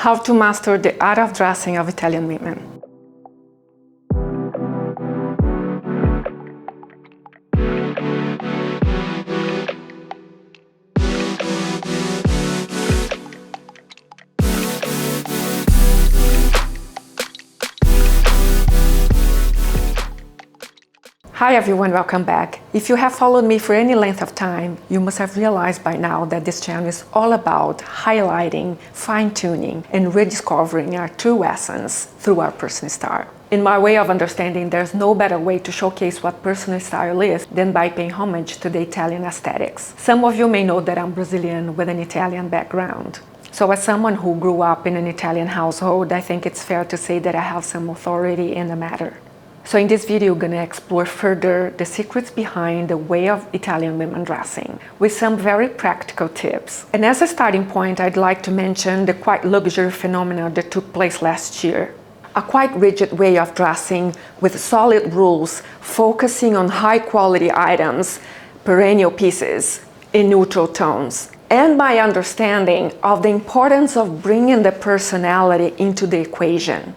How to master the art of dressing of Italian women. Hi everyone, welcome back. If you have followed me for any length of time, you must have realized by now that this channel is all about highlighting, fine-tuning, and rediscovering our true essence through our personal style. In my way of understanding, there's no better way to showcase what personal style is than by paying homage to the Italian aesthetics. Some of you may know that I'm Brazilian with an Italian background. So as someone who grew up in an Italian household, I think it's fair to say that I have some authority in the matter. So in this video, we're going to explore further the secrets behind the way of Italian women dressing with some very practical tips. And as a starting point, I'd like to mention the quite luxury phenomenon that took place last year. A quite rigid way of dressing with solid rules, focusing on high quality items, perennial pieces in neutral tones. And my understanding of the importance of bringing the personality into the equation,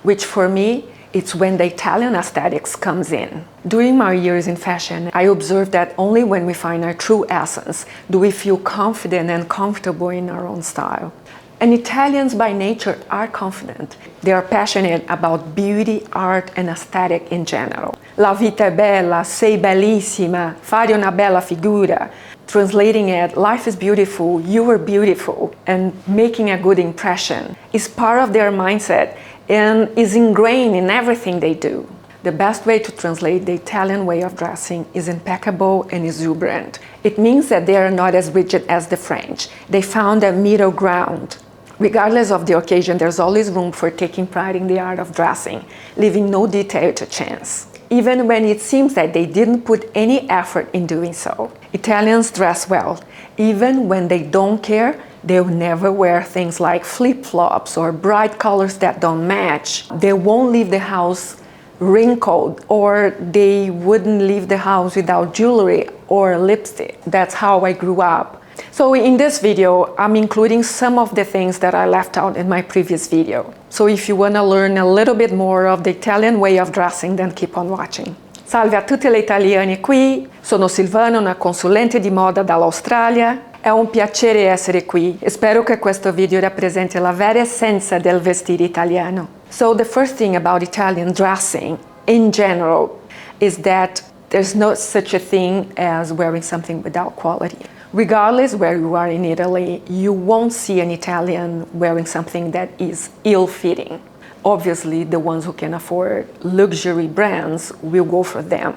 which for me, it's when the Italian aesthetics comes in. During my years in fashion, I observed that only when we find our true essence do we feel confident and comfortable in our own style. And Italians by nature are confident. They are passionate about beauty, art, and aesthetic in general. La vita è bella, sei bellissima, fare una bella figura. Translating it, life is beautiful, you are beautiful, and making a good impression is part of their mindset and is ingrained in everything they do. The best way to translate the Italian way of dressing is impeccable and exuberant. It means that they are not as rigid as the French. They found a middle ground. Regardless of the occasion, there's always room for taking pride in the art of dressing, leaving no detail to chance. Even when it seems that they didn't put any effort in doing so. Italians dress well. Even when they don't care, they'll never wear things like flip-flops or bright colors that don't match. They won't leave the house wrinkled, or they wouldn't leave the house without jewelry or lipstick. That's how I grew up. So in this video, I'm including some of the things that I left out in my previous video. So if you want to learn a little bit more of the Italian way of dressing, then keep on watching. Salve a tutte le italiane qui, sono Silvana, una consulente di moda dall'Australia. È un piacere essere qui. Spero che questo video rappresenti la vera essenza del vestire italiano. So the first thing about Italian dressing in general is that there's no such a thing as wearing something without quality. Regardless where you are in Italy, you won't see an Italian wearing something that is ill-fitting. Obviously, the ones who can afford luxury brands will go for them.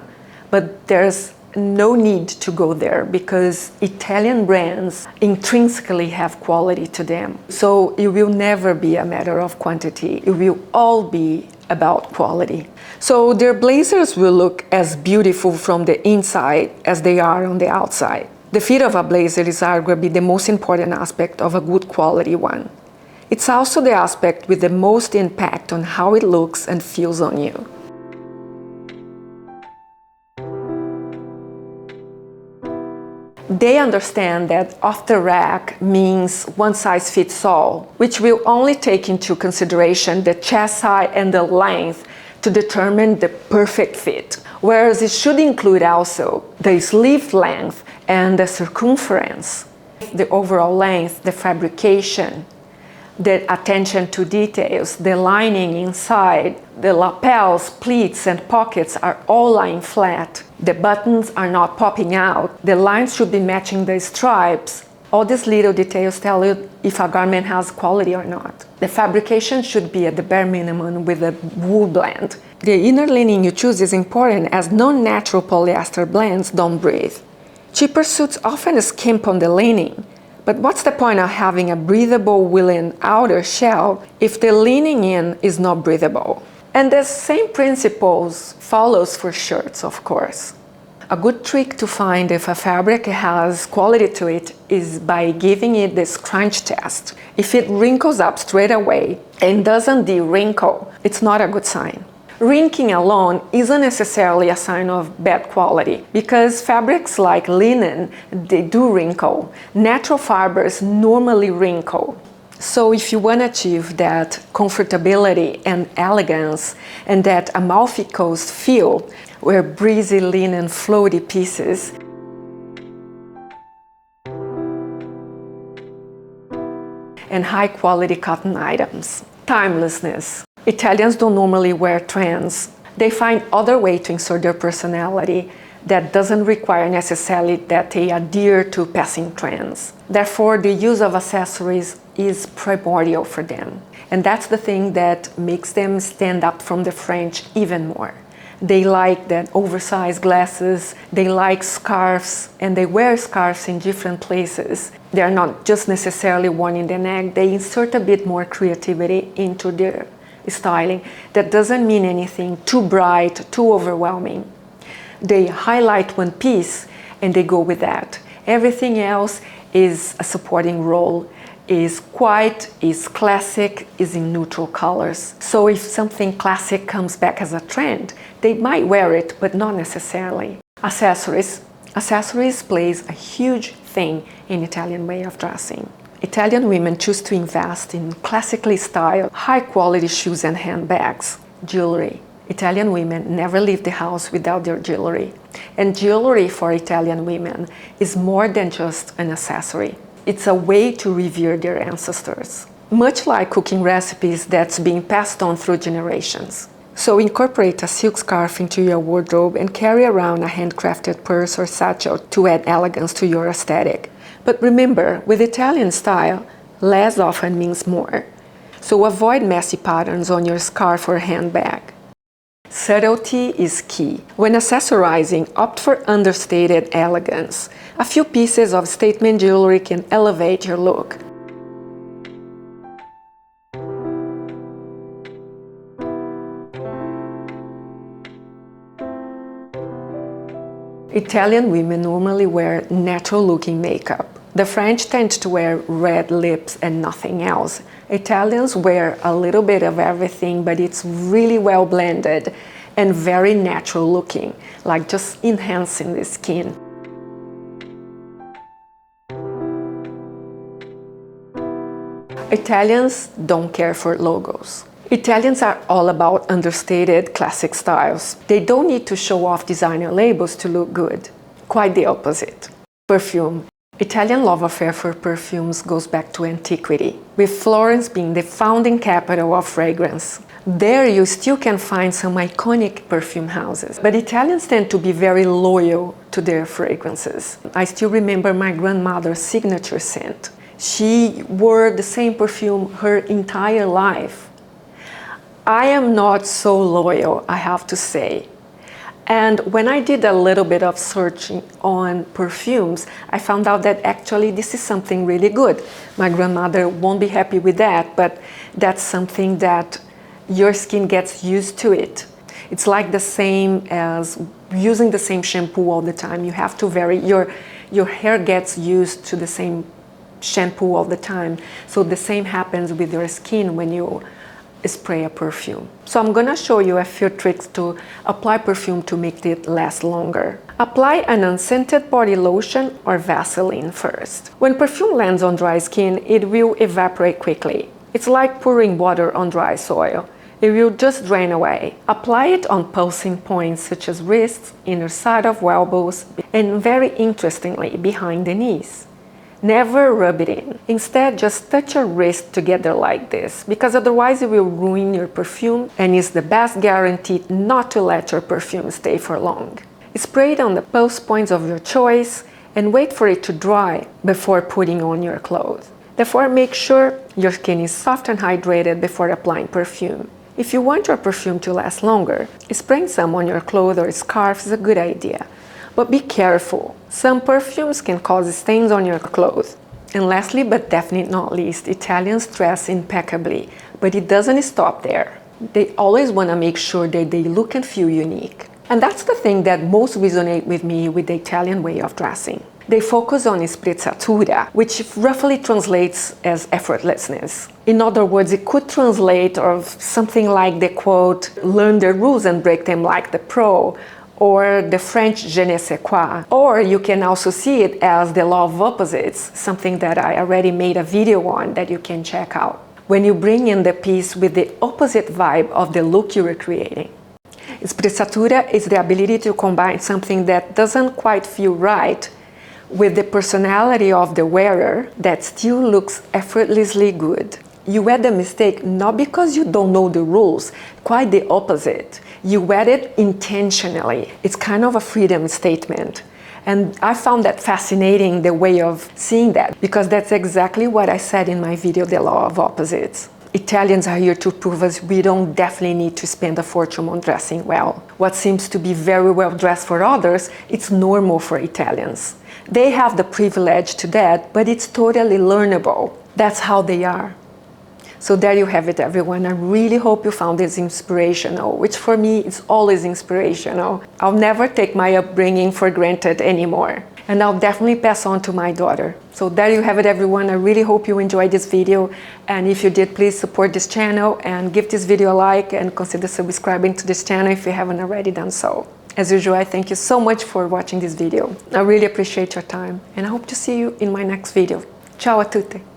But there's no need to go there because Italian brands intrinsically have quality to them. So it will never be a matter of quantity. It will all be about quality. So their blazers will look as beautiful from the inside as they are on the outside. The fit of a blazer is arguably the most important aspect of a good quality one. It's also the aspect with the most impact on how it looks and feels on you. They understand that off the rack means one size fits all, which will only take into consideration the chest height and the length to determine the perfect fit. Whereas it should include also the sleeve length and the circumference, the overall length, the fabrication, the attention to details, the lining inside, the lapels, pleats, and pockets are all lying flat. The buttons are not popping out. The lines should be matching the stripes. All these little details tell you if a garment has quality or not. The fabrication should be at the bare minimum with a wool blend. The inner lining you choose is important as non-natural polyester blends don't breathe. Cheaper suits often skimp on the lining. But what's the point of having a breathable woolen outer shell if the lining in is not breathable? And the same principles follows for shirts, of course. A good trick to find if a fabric has quality to it is by giving it this crunch test. If it wrinkles up straight away and doesn't de-wrinkle, it's not a good sign. Wrinkling alone isn't necessarily a sign of bad quality because fabrics like linen, they do wrinkle. Natural fibers normally wrinkle. So if you want to achieve that comfortability and elegance and that Amalfi Coast feel, where breezy linen floaty pieces and high quality cotton items. Timelessness. Italians don't normally wear trends. They find other ways to insert their personality that doesn't require necessarily that they adhere to passing trends. Therefore, the use of accessories is primordial for them. And that's the thing that makes them stand up from the French even more. They like that oversized glasses, they like scarves, and they wear scarves in different places. They are not just necessarily worn in the neck, they insert a bit more creativity into their styling. That doesn't mean anything too bright, too overwhelming. They highlight one piece and they go with that. Everything else is a supporting role, is quiet, is classic, is in neutral colors. So if something classic comes back as a trend, they might wear it, but not necessarily. Accessories. Accessories plays a huge thing in Italian way of dressing. Italian women choose to invest in classically styled, high-quality shoes and handbags. Jewelry. Italian women never leave the house without their jewelry. And jewelry for Italian women is more than just an accessory. It's a way to revere their ancestors. Much like cooking recipes that's being passed on through generations. So incorporate a silk scarf into your wardrobe and carry around a handcrafted purse or satchel to add elegance to your aesthetic. But remember, with Italian style, less often means more. So avoid messy patterns on your scarf or handbag. Subtlety is key. When accessorizing, opt for understated elegance. A few pieces of statement jewelry can elevate your look. Italian women normally wear natural-looking makeup. The French tend to wear red lips and nothing else. Italians wear a little bit of everything, but it's really well blended and very natural looking, like just enhancing the skin. Italians don't care for logos. Italians are all about understated classic styles. They don't need to show off designer labels to look good. Quite the opposite. Perfume. Italian love affair for perfumes goes back to antiquity, with Florence being the founding capital of fragrance. There you still can find some iconic perfume houses, but Italians tend to be very loyal to their fragrances. I still remember my grandmother's signature scent. She wore the same perfume her entire life. I am not so loyal, I have to say. And when I did a little bit of searching on perfumes, I found out that actually this is something really good. My grandmother won't be happy with that, but that's something that your skin gets used to it. It's like the same as using the same shampoo all the time. You have to vary, your hair gets used to the same shampoo all the time. So the same happens with your skin when you spray a perfume. So I'm gonna show you a few tricks to apply perfume to make it last longer. Apply an unscented body lotion or Vaseline first. When perfume lands on dry skin, it will evaporate quickly. It's like pouring water on dry soil. It will just drain away. Apply it on pulsing points such as wrists, inner side of elbows, and very interestingly, behind the knees. Never rub it in. Instead, just touch your wrist together like this, because otherwise it will ruin your perfume and is the best guarantee not to let your perfume stay for long. Spray it on the pulse points of your choice and wait for it to dry before putting on your clothes. Therefore, make sure your skin is soft and hydrated before applying perfume. If you want your perfume to last longer, spraying some on your clothes or scarf is a good idea. But be careful. Some perfumes can cause stains on your clothes. And lastly, but definitely not least, Italians dress impeccably, but it doesn't stop there. They always want to make sure that they look and feel unique. And that's the thing that most resonate with me with the Italian way of dressing. They focus on sprezzatura, which roughly translates as effortlessness. In other words, it could translate of something like the quote, learn the rules and break them like the pro, or the French je ne sais quoi. Or you can also see it as the law of opposites, something that I already made a video on that you can check out. When you bring in the piece with the opposite vibe of the look you were creating. Sprezzatura is the ability to combine something that doesn't quite feel right with the personality of the wearer that still looks effortlessly good. You add a mistake not because you don't know the rules, quite the opposite. You add it intentionally. It's kind of a freedom statement. And I found that fascinating, the way of seeing that, because that's exactly what I said in my video, The Law of Opposites. Italians are here to prove us we don't definitely need to spend a fortune on dressing well. What seems to be very well dressed for others, it's normal for Italians. They have the privilege to that, but it's totally learnable. That's how they are. So there you have it, everyone. I really hope you found this inspirational, which for me is always inspirational. I'll never take my upbringing for granted anymore. And I'll definitely pass on to my daughter. So there you have it, everyone. I really hope you enjoyed this video. And if you did, please support this channel and give this video a like and consider subscribing to this channel if you haven't already done so. As usual, I thank you so much for watching this video. I really appreciate your time and I hope to see you in my next video. Ciao a tutti!